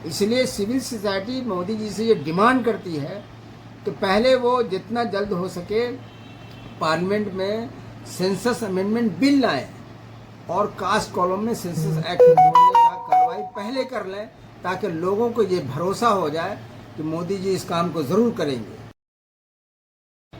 इसलिए civil society Modi ji से ये डिमांड करती है कि पहले वो जितना जल्द हो सके पार्लियामेंट में सेंसस अमेंडमेंट बिल लाएं और कास्ट कॉलम में सेंसस एक्ट जोड़ने का कार्रवाई पहले कर लें, ताकि लोगों को ये भरोसा हो जाए कि मोदी जी इस काम को ज़रूर करेंगे।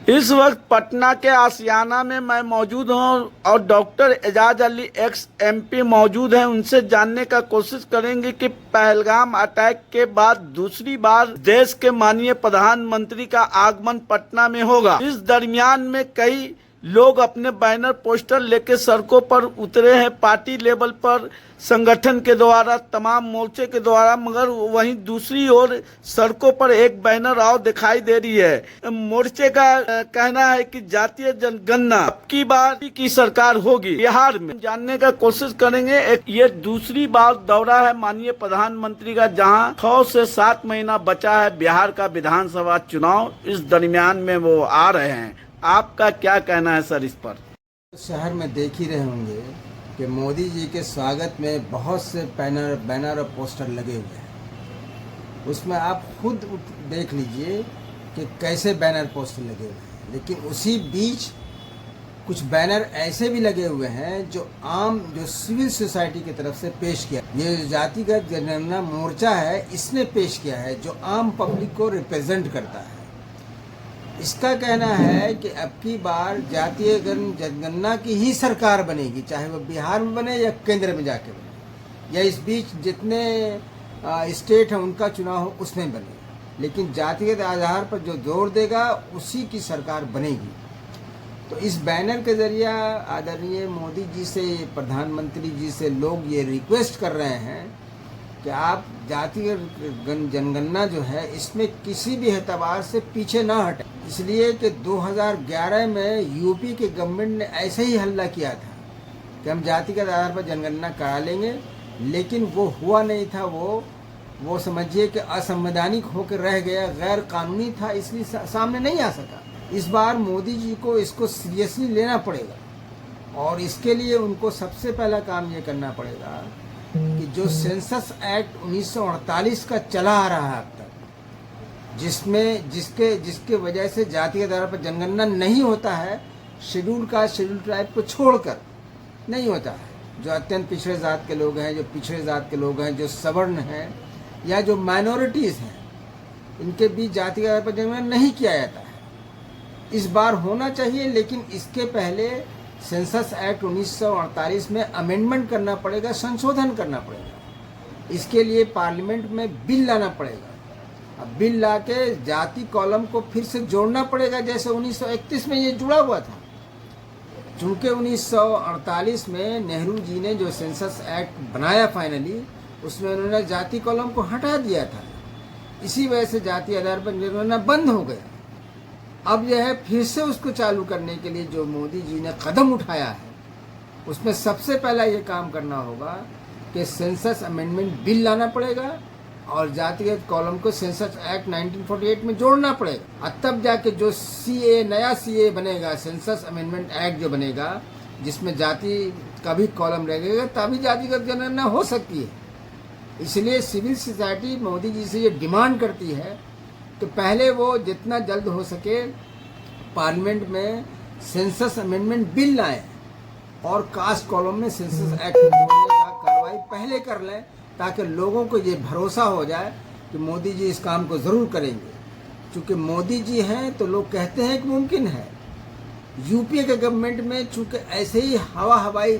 इस वक्त पटना के आशियाना में मैं मौजूद हूं और doctor Ejaz Ali ex MP मौजूद हैं। उनसे जानने का कोशिश करेंगे कि पहलगाम अटैक के बाद दूसरी बार देश के माननीय प्रधानमंत्री का आगमन पटना में होगा। इस दरमियान में कई लोग अपने बैनर पोस्टर लेके सड़कों पर उतरे हैं, पार्टी लेवल पर, संगठन के द्वारा, तमाम मोर्चे के द्वारा, मगर वहीं दूसरी ओर सड़कों पर एक बैनर और दिखाई दे रही है। मोर्चे का कहना है कि जातीय जनगणना अब की बार की सरकार होगी बिहार में। जानने का कोशिश करेंगे। ये दूसरी बार दौरा है माननीय प्रधानमंत्री का, जहां 6 से 7 महीना बचा है बिहार का विधानसभा चुनाव। इस दरमियान में वो आ रहे हैं। आपका क्या कहना है सर इस पर? शहर में देख ही रहे होंगे कि मोदी जी के स्वागत में बहुत से बैनर और पोस्टर लगे हुए हैं। उसमें आप खुद देख लीजिए कि कैसे बैनर पोस्टर लगे हुए हैं। लेकिन उसी बीच कुछ बैनर ऐसे भी लगे हुए हैं जो सिविल सोसाइटी की तरफ से पेश किया। ये जातिगत जनगणना मोर्चा है, इसने पेश किया है, जो आम पब्लिक को रिप्रेजेंट करता है। इसका कहना है कि अब की बार जातीय जनगणना की ही सरकार बनेगी, चाहे वो बिहार में बने या केंद्र में जाके बने, या इस बीच जितने स्टेट हैं उनका चुनाव हो उसमें बने, लेकिन जातिगत आधार पर जो जोर देगा उसी की सरकार बनेगी। तो इस बैनर के जरिए आदरणीय मोदी जी से, प्रधानमंत्री जी से लोग ये रिक्वेस्ट कर रहे हैं कि आप जातीय जनगणना जो है इसमें किसी भी एतबार से पीछे ना हटें। इसलिए कि 2011 में यूपी के गवर्नमेंट ने ऐसे ही हल्ला किया था कि हम जातिगत आधार पर जनगणना करा लेंगे, लेकिन वो हुआ नहीं था। वो समझिए कि असंवैधानिक होकर रह गया, गैर कानूनी था, इसलिए सामने नहीं आ सका। इस बार मोदी जी को इसको सीरियसली लेना पड़ेगा और इसके लिए उनको सबसे पहला काम ये करना पड़ेगा कि जो सेंसस एक्ट 1948 का चला आ रहा है अब तक, जिसके वजह से जातीय आधार पर जनगणना नहीं होता है, शेड्यूल कास्ट शेड्यूल ट्राइब को छोड़कर नहीं होता है, जो अत्यंत पिछड़े जात के लोग हैं, जो पिछड़े जात के लोग हैं, जो सवर्ण हैं या जो माइनॉरिटीज़ हैं, इनके बीच जातीय आधार पर जनगणना नहीं किया जाता है। इस बार होना चाहिए, लेकिन इसके पहले सेंसस एक्ट 1948 में अमेंडमेंट करना पड़ेगा, संशोधन करना पड़ेगा। इसके लिए पार्लियामेंट में बिल लाना पड़ेगा। अब बिल ला के जाति कॉलम को फिर से जोड़ना पड़ेगा, जैसे 1931 में ये जुड़ा हुआ था। चूँकि 1948 में नेहरू जी ने जो सेंसस एक्ट बनाया फाइनली, उसमें उन्होंने जाति कॉलम को हटा दिया था। इसी वजह से जाति आधार पर जनगणना बंद हो गया। अब यह है फिर से उसको चालू करने के लिए जो मोदी जी ने कदम उठाया है, उसमें सबसे पहला ये काम करना होगा कि सेंसस अमेंडमेंट बिल लाना पड़ेगा और जातिगत कॉलम को सेंसस एक्ट 1948 में जोड़ना पड़ेगा। और तब जाके जो नया सीए बनेगा, सेंसस अमेंडमेंट एक्ट जो बनेगा, जिसमें जाति का भी कॉलम रहेगा, तभी जातिगत जनगणना हो सकती है। इसलिए सिविल सोसाइटी मोदी जी से ये डिमांड करती है तो पहले वो जितना जल्द हो सके पार्लियामेंट में सेंसस अमेंडमेंट बिल लाएं और कास्ट कॉलम में सेंसस एक्ट जोड़ने का कार्रवाई पहले कर लें, ताकि लोगों को ये भरोसा हो जाए कि मोदी जी इस काम को ज़रूर करेंगे। चूँकि मोदी जी हैं तो लोग कहते हैं कि मुमकिन है। यूपी के गवर्नमेंट में चूँकि ऐसे ही हवाई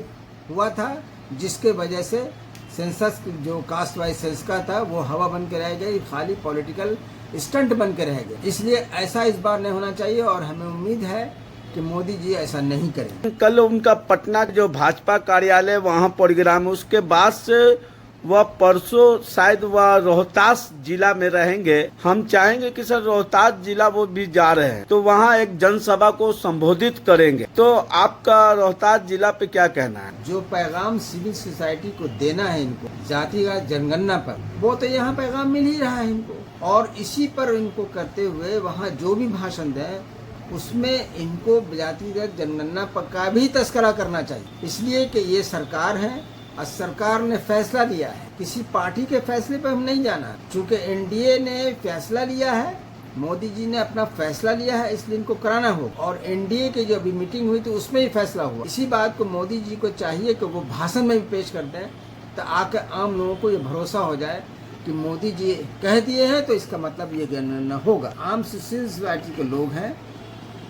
हुआ था, जिसके वजह से सेंसस जो कास्ट वाइज सेंस का था वो हवा बन के रह गई, खाली पॉलिटिकल स्टंट बन के रह गए। इसलिए ऐसा इस बार नहीं होना चाहिए और हमें उम्मीद है कि मोदी जी ऐसा नहीं करेंगे। कल उनका पटना जो भाजपा कार्यालय वहां प्रोग्राम है, उसके बाद से वह परसों शायद वह रोहतास जिला में रहेंगे। हम चाहेंगे कि सर रोहतास जिला वो भी जा रहे हैं, तो वहाँ एक जनसभा को संबोधित करेंगे। तो आपका रोहतास जिला पे क्या कहना है? जो पैगाम सिविल सोसाइटी को देना है इनको जातिगत जनगणना पर, वो तो यहाँ पैगाम मिल ही रहा है इनको, और इसी पर इनको करते हुए वहाँ जो भी भाषण दें उसमें इनको जातिगत जनगणना पर का भी तस्करा करना चाहिए। इसलिए कि ये सरकार है आज सरकार ने फैसला लिया है, किसी पार्टी के फैसले पर हम नहीं जाना। चूंकि एनडीए ने फैसला लिया है, मोदी जी ने अपना फैसला लिया है, इसलिए इनको कराना होगा। और एनडीए की जो अभी मीटिंग हुई थी उसमें ही फैसला हुआ। इसी बात को मोदी जी को चाहिए कि वो भाषण में भी पेश कर दें, तो आकर आम लोगों को ये भरोसा हो जाए कि मोदी जी कह दिए हैं तो इसका मतलब ये जनगणना होगा। आम सिविल सोसाइटी के लोग हैं,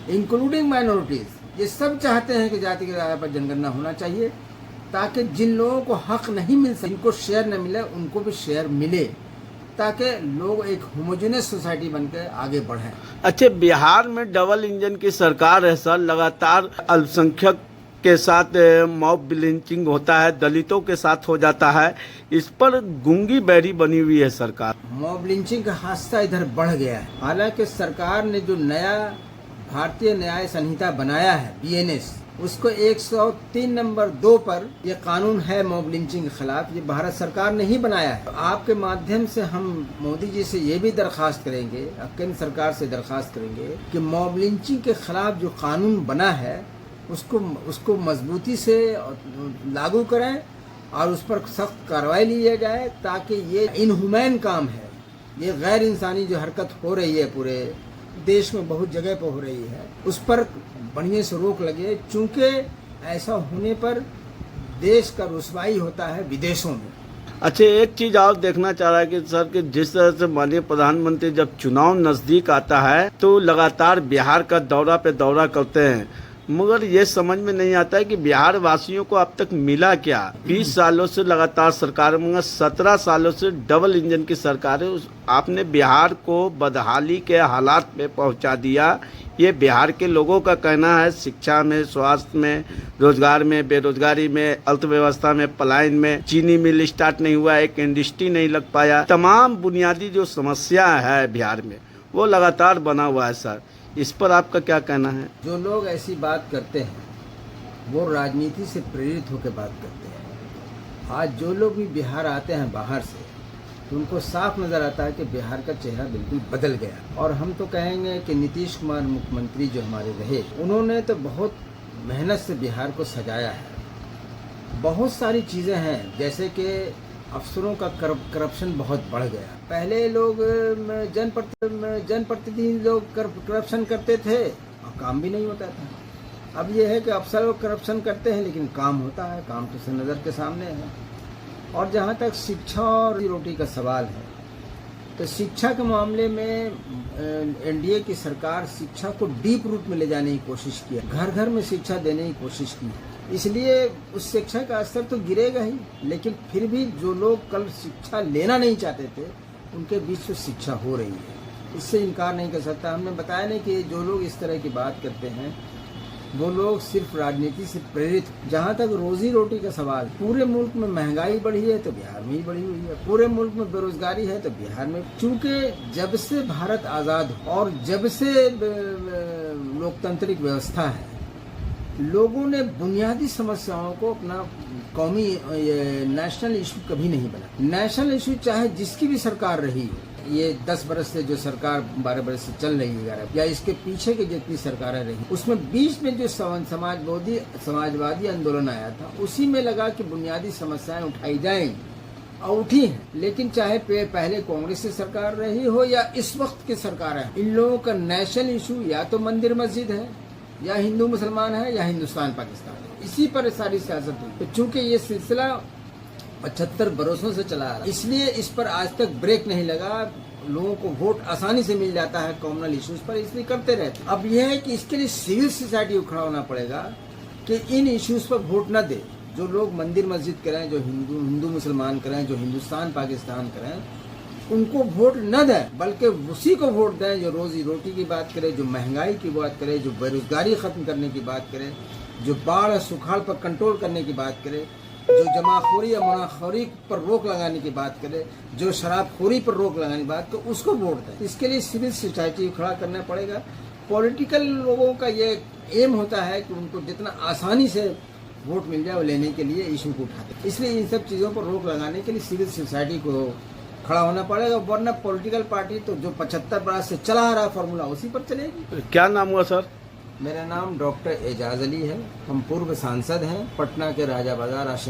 इंक्लूडिंग माइनॉरिटीज, ये सब चाहते हैं कि जाति के आधार पर जनगणना होना चाहिए, ताकि जिन लोगों को हक नहीं मिल सके, जिनको शेयर न मिले, उनको भी शेयर मिले, ताकि लोग एक होमोजेनियस सोसाइटी बनकर आगे बढ़ें। अच्छा, बिहार में डबल इंजन की सरकार है सर, लगातार अल्पसंख्यक के साथ मॉब लिंचिंग होता है, दलितों के साथ हो जाता है, इस पर गूंगी बैरी बनी हुई है सरकार। मॉब लिंचिंग का हादसा इधर बढ़ गया है। हालांकि सरकार ने जो नया भारतीय न्याय संहिता बनाया है, बीएनएस, उसको 103 नंबर 2 पर यह कानून है मॉब लिंचिंग के खिलाफ, ये भारत सरकार ने ही बनाया है। आपके माध्यम से हम मोदी जी से ये भी दरखास्त करेंगे, केंद्र सरकार से दरखास्त करेंगे कि मॉब लिंचिंग के खिलाफ जो कानून बना है उसको मजबूती से लागू करें और उस पर सख्त कार्रवाई लिया जाए, ताकि ये इनह्यूमैन काम है, ये गैर इंसानी जो हरकत हो रही है पूरे देश में बहुत जगह पर हो रही है, उस पर बढ़िया से रोक लगे। चूंकि ऐसा होने पर देश का रुसवाई होता है विदेशों में। अच्छा, एक चीज और देखना चाह रहा है कि सर कि जिस तरह से माननीय प्रधानमंत्री जब चुनाव नजदीक आता है तो लगातार बिहार का दौरा पे दौरा करते हैं, मगर ये समझ में नहीं आता है कि बिहार वासियों को अब तक मिला क्या। 20 सालों से लगातार सरकार, मगर 17 सालों से डबल इंजन की सरकार है, आपने बिहार को बदहाली के हालात में पहुंचा दिया। ये बिहार के लोगों का कहना है, शिक्षा में, स्वास्थ्य में, रोजगार में, बेरोजगारी में, अर्थव्यवस्था में, पलायन में, चीनी मिल स्टार्ट नहीं हुआ, एक इंडस्ट्री नहीं लग पाया, तमाम बुनियादी जो समस्या है बिहार में वो लगातार बना हुआ है सर, इस पर आपका क्या कहना है? जो लोग ऐसी बात करते हैं वो राजनीति से प्रेरित होकर बात करते हैं। आज जो लोग भी बिहार आते हैं बाहर से, तो उनको साफ नज़र आता है कि बिहार का चेहरा बिल्कुल बदल गया। और हम तो कहेंगे कि नीतीश कुमार मुख्यमंत्री जो हमारे रहे, उन्होंने तो बहुत मेहनत से बिहार को सजाया है। बहुत सारी चीज़ें हैं, जैसे कि अफसरों का करप्शन बहुत बढ़ गया। पहले लोग जनप्रतिनिधि लोग करप्शन करते थे और काम भी नहीं होता था। अब यह है कि अफसर लोग करप्शन करते हैं लेकिन काम होता है, काम तो नज़र के सामने है। और जहाँ तक शिक्षा और रोटी का सवाल है, तो शिक्षा के मामले में एनडीए की सरकार शिक्षा को डीप रूट में ले जाने की कोशिश की है, घर घर में शिक्षा देने की कोशिश की है। इसलिए उस शिक्षा का स्तर तो गिरेगा ही, लेकिन फिर भी जो लोग कल शिक्षा लेना नहीं चाहते थे उनके बीच में शिक्षा हो रही है, इससे इनकार नहीं कर सकता। हमने बताया नहीं कि जो लोग इस तरह की बात करते हैं वो लोग सिर्फ राजनीति से प्रेरित। जहाँ तक रोजी रोटी का सवाल, पूरे मुल्क में महंगाई बढ़ी है तो बिहार में ही बढ़ी हुई है, पूरे मुल्क में बेरोजगारी है तो बिहार में। चूंकि जब से भारत आज़ाद और जब से लोकतांत्रिक व्यवस्था है, लोगों ने बुनियादी समस्याओं को अपना कौमी नेशनल इशू कभी नहीं बना। नेशनल इशू चाहे जिसकी भी सरकार रही हो, ये 10 बरस से जो सरकार 12 बरस से चल रही है या इसके पीछे की जितनी सरकारें रही, उसमें बीच में जो समाजवादी आंदोलन आया था, उसी में लगा कि बुनियादी समस्याएं उठाई जाएंगी और उठी हैं। लेकिन चाहे पहले कांग्रेस की सरकार रही हो या इस वक्त की सरकार है, इन लोगों का नेशनल इशू या तो मंदिर मस्जिद है, या हिंदू मुसलमान है, या हिंदुस्तान पाकिस्तान है। इसी पर सारी सियासत हुई। तो चूंकि ये सिलसिला 75 बरसों से चला आ रहा, इसलिए इस पर आज तक ब्रेक नहीं लगा। लोगों को वोट आसानी से मिल जाता है कॉमनल इश्यूज पर, इसलिए करते रहते। अब यह है कि इसके लिए सिविल सोसाइटी को खड़ा होना पड़ेगा कि इन इश्यूज पर वोट न दे। जो लोग मंदिर मस्जिद करें, जो हिंदू मुसलमान करें, जो हिंदुस्तान पाकिस्तान करें, उनको वोट न दें, बल्कि उसी को वोट दें जो रोजी रोटी की बात करे, जो महंगाई की बात करे, जो बेरोजगारी खत्म करने की बात करे, जो बाढ़ और सुखाड़ पर कंट्रोल करने की बात करे, जो जमाखोरी या मुनाखोरी पर रोक लगाने की बात करे, जो शराबखोरी पर रोक लगाने की बात करे, उसको वोट दें। इसके लिए सिविल सोसाइटी को खड़ा करना पड़ेगा। पॉलिटिकल लोगों का ये एम होता है कि उनको जितना आसानी से वोट मिल जाए वो लेने के लिए इशू को उठाते। इसलिए इन सब चीज़ों पर रोक लगाने के लिए सिविल सोसाइटी को खड़ा होना पड़ेगा, वरना पॉलिटिकल पार्टी तो जो 75 बरस से चला आ रहा फॉर्मूला उसी पर चलेगी। क्या नाम हुआ सर? मेरा नाम डॉक्टर एजाज अली है। हम पूर्व सांसद हैं पटना के राजा बाजार